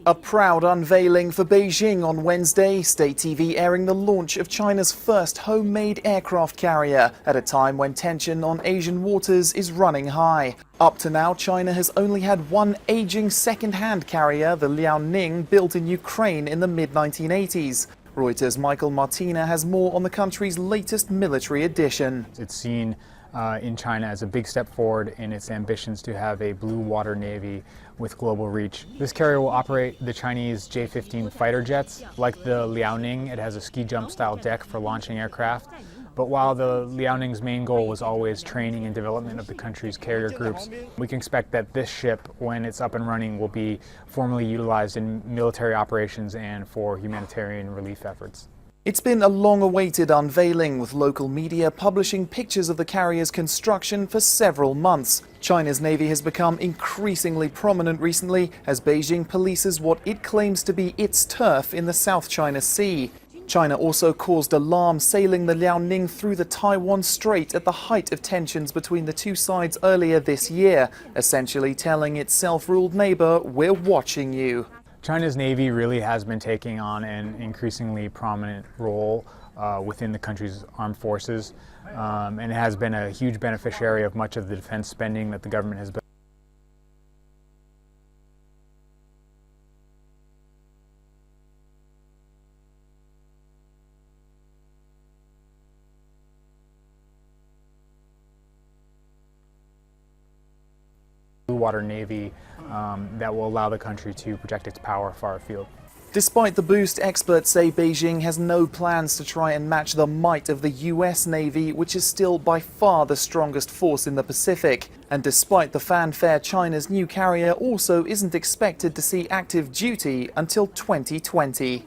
A proud unveiling for Beijing on Wednesday, state TV airing the launch of China's first homemade aircraft carrier at a time when tension on Asian waters is running high. Up to now, China has only had one aging second-hand carrier, the Liaoning, built in Ukraine in the mid-1980s. Reuters' Michael Martina has more on the country's latest military addition. It's seen in China as a big step forward in its ambitions to have a blue water navy with global reach. This carrier will operate the Chinese J-15 fighter jets. Like the Liaoning, it has a ski jump style deck for launching aircraft. But while the Liaoning's main goal was always training and development of the country's carrier groups, we can expect that this ship, when it's up and running, will be formally utilized in military operations and for humanitarian relief efforts. It's been a long-awaited unveiling, with local media publishing pictures of the carrier's construction for several months. China's Navy has become increasingly prominent recently as Beijing polices what it claims to be its turf in the South China Sea. China also caused alarm sailing the Liaoning through the Taiwan Strait at the height of tensions between the two sides earlier this year, essentially telling its self-ruled neighbor, "We're watching you." China's Navy really has been taking on an increasingly prominent role within the country's armed forces, and it has been a huge beneficiary of much of the defense spending that the government has been. Blue water navy that will allow the country to project its power far afield. Despite the boost, experts say Beijing has no plans to try and match the might of the US Navy, which is still by far the strongest force in the Pacific. And despite the fanfare, China's new carrier also isn't expected to see active duty until 2020.